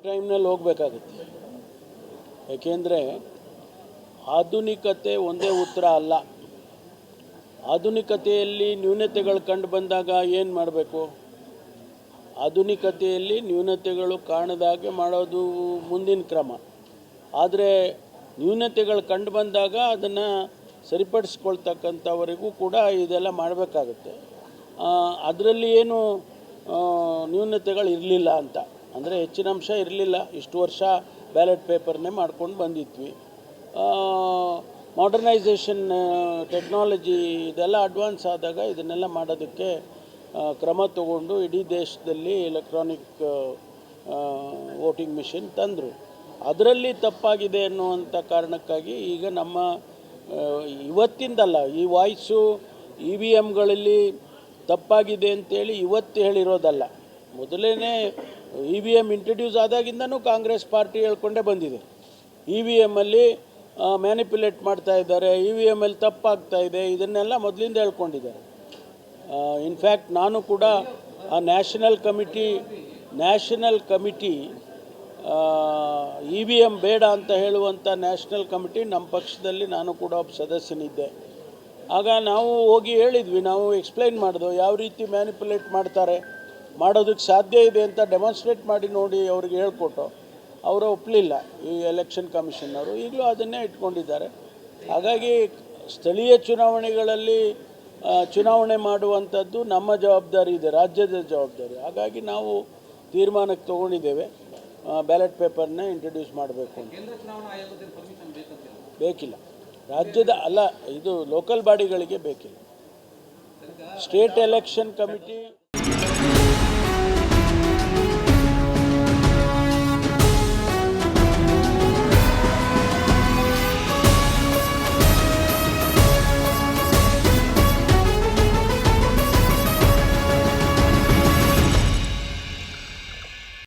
ಟೈಮ್ನಲ್ಲಿ ಹೋಗಬೇಕಾಗುತ್ತೆ. ಯಾಕೆಂದರೆ ಆಧುನಿಕತೆ ಒಂದೇ ಉತ್ತರ ಅಲ್ಲ. ಆಧುನಿಕತೆಯಲ್ಲಿ ನ್ಯೂನತೆಗಳು ಕಂಡು ಬಂದಾಗ ಏನು ಮಾಡಬೇಕು? ಆಧುನಿಕತೆಯಲ್ಲಿ ನ್ಯೂನತೆಗಳು ಕಾಣದಾಗೆ ಮಾಡೋದು ಮುಂದಿನ ಕ್ರಮ. ಆದರೆ ನ್ಯೂನತೆಗಳು ಕಂಡು ಬಂದಾಗ ಅದನ್ನು ಸರಿಪಡಿಸ್ಕೊಳ್ತಕ್ಕಂಥವರೆಗೂ ಕೂಡ ಇದೆಲ್ಲ ಮಾಡಬೇಕಾಗುತ್ತೆ. ಅದರಲ್ಲಿ ಏನು ನ್ಯೂನತೆಗಳು ಇರಲಿಲ್ಲ ಅಂತ ಅಂದರೆ ಹೆಚ್ಚಿನ ಅಂಶ ಇರಲಿಲ್ಲ. ಇಷ್ಟು ವರ್ಷ ಬ್ಯಾಲೆಟ್ ಪೇಪರ್ನೇ ಮಾಡ್ಕೊಂಡು ಬಂದಿದ್ವಿ. ಮಾಡರ್ನೈಸೇಷನ್ ಟೆಕ್ನಾಲಜಿ ಇದೆಲ್ಲ ಅಡ್ವಾನ್ಸ್ ಆದಾಗ ಇದನ್ನೆಲ್ಲ ಮಾಡೋದಕ್ಕೆ ಕ್ರಮ ತಗೊಂಡು ಇಡೀ ದೇಶದಲ್ಲಿ ಎಲೆಕ್ಟ್ರಾನಿಕ್ ವೋಟಿಂಗ್ ಮಿಷಿನ್ ತಂದರು. ಅದರಲ್ಲಿ ತಪ್ಪಾಗಿದೆ ಅನ್ನುವಂಥ ಕಾರಣಕ್ಕಾಗಿ ಈಗ ನಮ್ಮ ಇವತ್ತಿಂದಲ್ಲ, ಈ ವಾಯ್ಸು EVMಗಳಲ್ಲಿ ತಪ್ಪಾಗಿದೆ ಅಂತೇಳಿ ಇವತ್ತು ಹೇಳಿರೋದಲ್ಲ. ಮೊದಲೇ EVM ಇಂಟ್ರಡ್ಯೂಸ್ ಆದಾಗಿಂದನೂ ಕಾಂಗ್ರೆಸ್ ಪಾರ್ಟಿ ಹೇಳ್ಕೊಂಡೇ ಬಂದಿದೆ. EVMಲ್ಲಿ ಮ್ಯಾನಿಪ್ಯುಲೇಟ್ ಮಾಡ್ತಾ ಇದ್ದಾರೆ, EVMಲ್ಲಿ ತಪ್ಪಾಗ್ತಾ ಇದೆ, ಇದನ್ನೆಲ್ಲ ಮೊದಲಿಂದ ಹೇಳ್ಕೊಂಡಿದ್ದಾರೆ. ಇನ್ಫ್ಯಾಕ್ಟ್ ನಾನು ಕೂಡ ಆ ನ್ಯಾಷನಲ್ ಕಮಿಟಿ EVM ಬೇಡ ಅಂತ ಹೇಳುವಂಥ ನ್ಯಾಷನಲ್ ಕಮಿಟಿ ನಮ್ಮ ಪಕ್ಷದಲ್ಲಿ ನಾನು ಕೂಡ ಒಬ್ಬ ಸದಸ್ಯನಿದ್ದೆ. ಆಗ ನಾವು ಹೋಗಿ ಹೇಳಿದ್ವಿ, ನಾವು ಎಕ್ಸ್ಪ್ಲೈನ್ ಮಾಡಿದ್ವು ಯಾವ ರೀತಿ ಮ್ಯಾನಿಪ್ಯುಲೇಟ್ ಮಾಡ್ತಾರೆ, ಮಾಡೋದಕ್ಕೆ ಸಾಧ್ಯ ಇದೆ ಅಂತ ಡೆಮಾನ್ಸ್ಟ್ರೇಟ್ ಮಾಡಿ ನೋಡಿ ಅವ್ರಿಗೆ ಹೇಳ್ಕೊಟ್ಟು ಅವರು ಒಪ್ಪಲಿಲ್ಲ. ಈ ಎಲೆಕ್ಷನ್ ಕಮಿಷನ್ನವರು ಈಗಲೂ ಅದನ್ನೇ ಇಟ್ಕೊಂಡಿದ್ದಾರೆ. ಹಾಗಾಗಿ ಸ್ಥಳೀಯ ಚುನಾವಣೆಗಳಲ್ಲಿ ಚುನಾವಣೆ ಮಾಡುವಂಥದ್ದು ನಮ್ಮ ಜವಾಬ್ದಾರಿ ಇದೆ, ರಾಜ್ಯದ ಜವಾಬ್ದಾರಿ. ಹಾಗಾಗಿ ನಾವು ತೀರ್ಮಾನಕ್ಕೆ ತೊಗೊಂಡಿದ್ದೇವೆ, ಬ್ಯಾಲೆಟ್ ಪೇಪರ್ನ ಇಂಟ್ರಡ್ಯೂಸ್ ಮಾಡಬೇಕು ಅಂತ. ಬೇಕಿಲ್ಲ, ರಾಜ್ಯದ ಅಲ್ಲ, ಇದು ಲೋಕಲ್ ಬಾಡಿಗಳಿಗೆ ಬೇಕಿಲ್ಲ. State election committee